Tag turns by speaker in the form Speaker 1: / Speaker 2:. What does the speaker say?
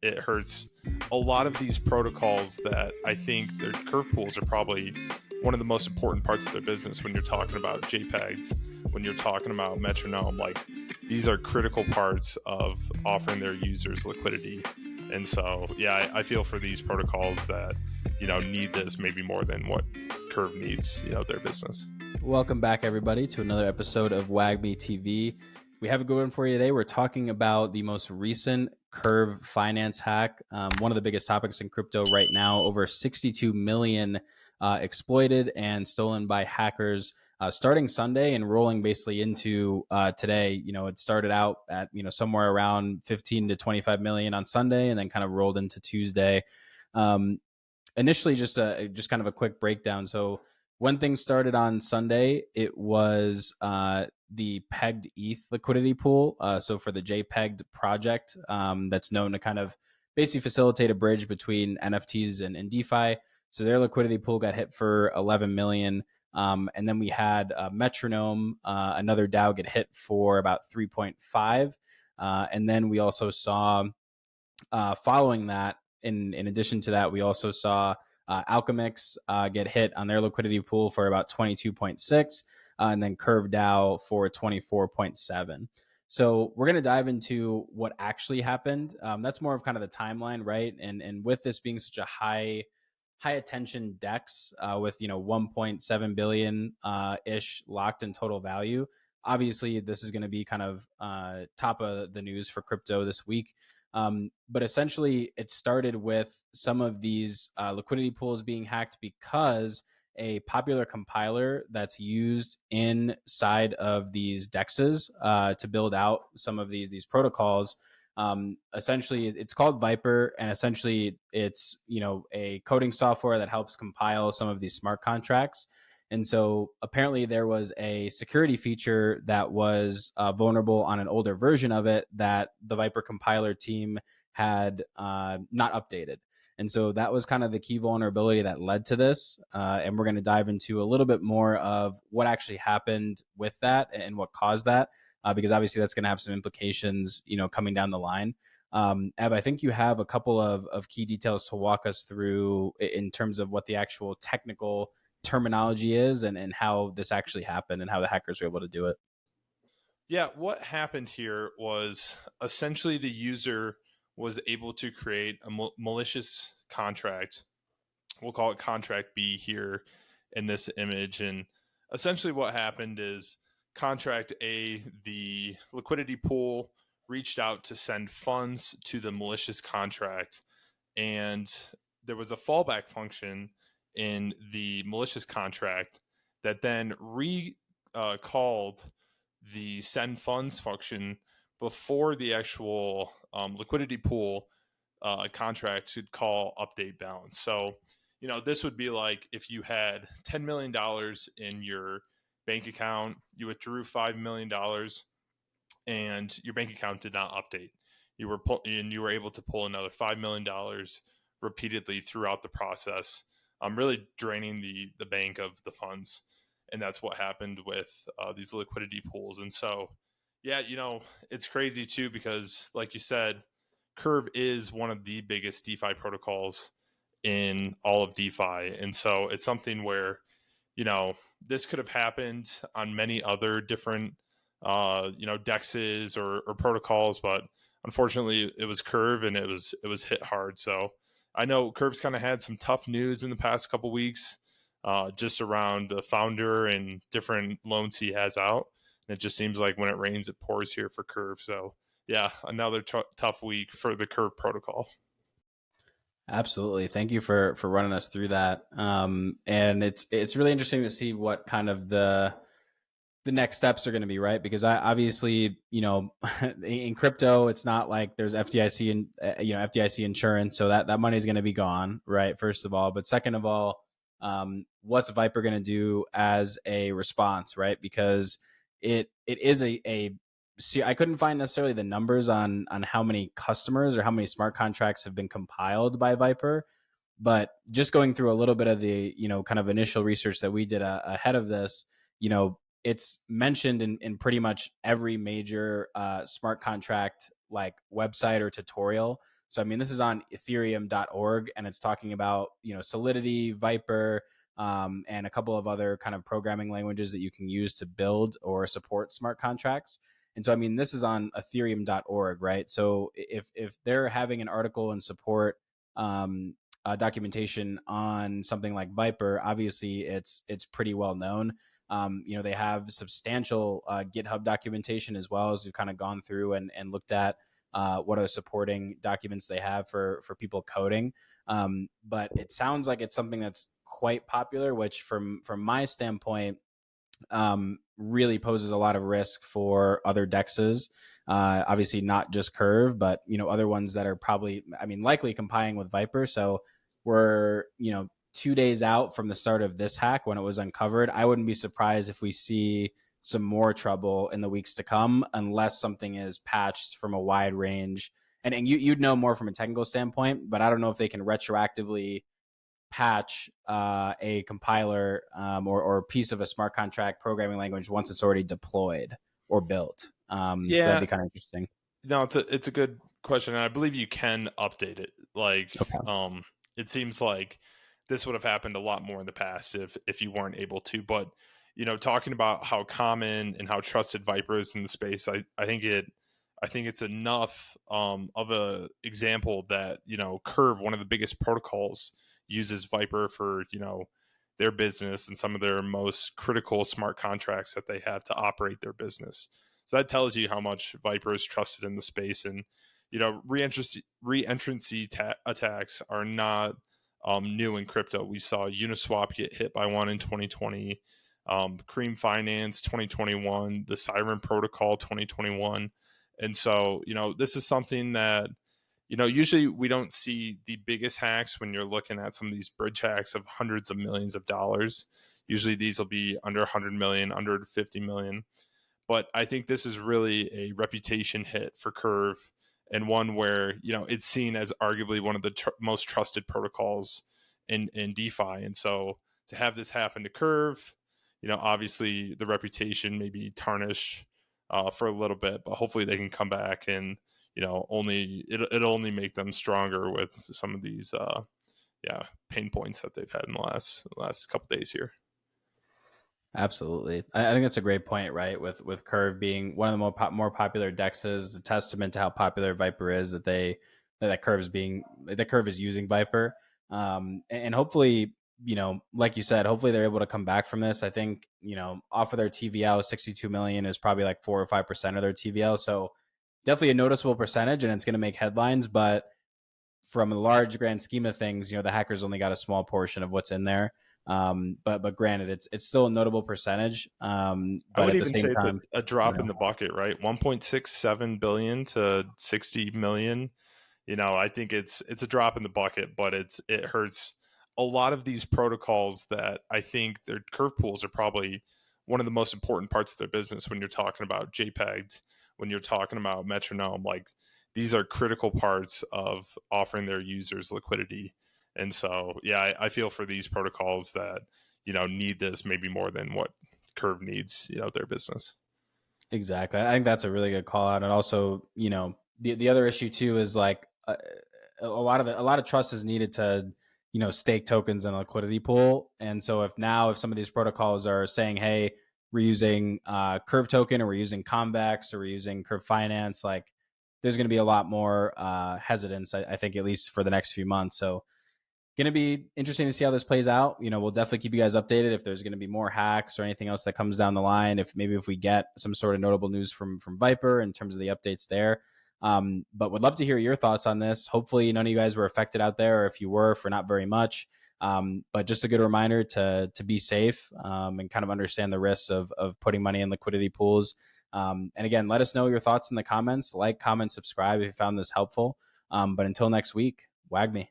Speaker 1: it hurts a lot of these protocols that I think their curve pools are probably one of the most important parts of their business when you're talking about JPEGs, when you're talking about metronome. Like, these are critical parts of offering their users liquidity. And so, yeah, I feel for these protocols that, need this maybe more than what Curve needs, their business.
Speaker 2: Welcome back, everybody, to another episode of WagmiTV. We have a good one for you today. We're talking about the most recent Curve finance hack, one of the biggest topics in crypto right now. Over 62 million exploited and stolen by hackers starting Sunday and rolling basically into today. It started out at somewhere around 15 to 25 million on Sunday and then kind of rolled into Tuesday. Initially, just kind of a quick breakdown. So when things started on Sunday, it was the pegged ETH liquidity pool. So for the JPEG project, that's known to kind of basically facilitate a bridge between NFTs and DeFi. So their liquidity pool got hit for 11 million. And then we had Metronome, another DAO, get hit for about 3.5. And then we also saw, following that, in addition to that, we also saw Alchemix get hit on their liquidity pool for about 22.6, and then Curve DAO for 24.7. So we're going to dive into what actually happened. That's more of kind of the timeline, right? And with this being such a high attention DEX with 1.7 billion ish locked in total value, obviously this is going to be kind of top of the news for crypto this week. But essentially, it started with some of these liquidity pools being hacked because a popular compiler that's used inside of these DEXs to build out some of these protocols. Essentially, it's called Vyper, and essentially, it's a coding software that helps compile some of these smart contracts. And so apparently there was a security feature that was vulnerable on an older version of it that the Vyper compiler team had not updated. And so that was kind of the key vulnerability that led to this. And we're going to dive into a little bit more of what actually happened with that and what caused that, because obviously that's going to have some implications, coming down the line. Ev, I think you have a couple of key details to walk us through in terms of what the actual technical terminology is and how this actually happened and how the hackers were able to do it.
Speaker 1: Yeah, what happened here was essentially the user was able to create a malicious contract. We'll call it contract B here in this image. And essentially what happened is contract A, the liquidity pool, reached out to send funds to the malicious contract. And there was a fallback function in the malicious contract that then recalled the send funds function before the actual liquidity pool contract should call update balance. So, this would be like if you had $10 million in your bank account, you withdrew $5 million and your bank account did not update. You were able to pull another $5 million repeatedly throughout the process, really draining the bank of the funds. And that's what happened with these liquidity pools. And so, yeah, it's crazy too, because like you said, Curve is one of the biggest DeFi protocols in all of DeFi. And so it's something where, this could have happened on many other different, DEXs or protocols, but unfortunately it was Curve and it was hit hard. So I know Curve's kind of had some tough news in the past couple weeks, just around the founder and different loans he has out. And it just seems like when it rains, it pours here for Curve. So yeah, another tough week for the Curve protocol.
Speaker 2: Absolutely. Thank you for running us through that. And it's really interesting to see what kind of the next steps are going to be, right? Because I obviously, in crypto, it's not like there's FDIC and FDIC insurance, so that money is going to be gone, right? First of all, but second of all, what's Vyper going to do as a response, right? Because it is a see, I couldn't find necessarily the numbers on how many customers or how many smart contracts have been compiled by Vyper, but just going through a little bit of the kind of initial research that we did ahead of this, it's mentioned in pretty much every major smart contract like website or tutorial. So I mean, this is on ethereum.org, and it's talking about, Solidity, Vyper, and a couple of other kind of programming languages that you can use to build or support smart contracts. And so I mean, this is on ethereum.org, right? So if they're having an article and support, documentation on something like Vyper, obviously it's pretty well known. They have substantial GitHub documentation as well, as we've kind of gone through and looked at what are the supporting documents they have for people coding. But it sounds like it's something that's quite popular, which from my standpoint, really poses a lot of risk for other dexes. Obviously not just Curve, but other ones that are probably, likely compiling with Vyper. So we're 2 days out from the start of this hack when it was uncovered. I wouldn't be surprised if we see some more trouble in the weeks to come, unless something is patched from a wide range. And you'd know more from a technical standpoint, but I don't know if they can retroactively patch a compiler or piece of a smart contract programming language once it's already deployed or built. So that'd be kind of interesting.
Speaker 1: No, it's a good question, and I believe you can update it. Like,
Speaker 2: okay.
Speaker 1: It seems like this would have happened a lot more in the past if you weren't able to. But talking about how common and how trusted Vyper is in the space, I think it's enough of a example that Curve, one of the biggest protocols, uses Vyper for their business and some of their most critical smart contracts that they have to operate their business. So that tells you how much Vyper is trusted in the space. And re-entrancy attacks are not new in crypto. We saw Uniswap get hit by one in 2020, Cream Finance 2021, the Siren Protocol 2021. And so, this is something that, usually we don't see the biggest hacks when you're looking at some of these bridge hacks of hundreds of millions of dollars. Usually these will be under 100 million, under 50 million. But I think this is really a reputation hit for Curve, and one where, it's seen as arguably one of the most trusted protocols in DeFi. And so to have this happen to Curve, obviously the reputation may be tarnished for a little bit, but hopefully they can come back and, it'll only make them stronger with some of these pain points that they've had in the last couple days here.
Speaker 2: Absolutely. I think that's a great point, right? With Curve being one of the more popular dexes, a testament to how popular Vyper is, that Curve is using Vyper. And hopefully, like you said, hopefully they're able to come back from this. I think, off of their TVL, 62 million is probably like 4 or 5% of their TVL. So definitely a noticeable percentage, and it's going to make headlines, but from a large grand scheme of things, the hackers only got a small portion of what's in there. But granted, it's still a notable percentage. But
Speaker 1: I would
Speaker 2: at the
Speaker 1: even
Speaker 2: same
Speaker 1: say
Speaker 2: time,
Speaker 1: a drop in the bucket, right? 1.67 billion to 60 million. I think it's a drop in the bucket, but it hurts a lot of these protocols that I think their curve pools are probably one of the most important parts of their business. When you're talking about JPEG, when you're talking about Metronome, like these are critical parts of offering their users liquidity. And so, yeah, I feel for these protocols that, need this maybe more than what Curve needs, their business.
Speaker 2: Exactly. I think that's a really good call out. And also, the other issue too is like a lot of trust is needed to, stake tokens in a liquidity pool. And so if some of these protocols are saying, hey, we're using Curve token, or we're using Convex, or we're using Curve Finance, like there's going to be a lot more hesitance, I think, at least for the next few months. So going to be interesting to see how this plays out. We'll definitely keep you guys updated if there's going to be more hacks or anything else that comes down the line. If we get some sort of notable news from Vyper in terms of the updates there. But would love to hear your thoughts on this. Hopefully none of you guys were affected out there, or if you were, for not very much. But just a good reminder to be safe and kind of understand the risks of putting money in liquidity pools. And again, let us know your thoughts in the comments. Like, comment, subscribe if you found this helpful. But until next week, WagMe.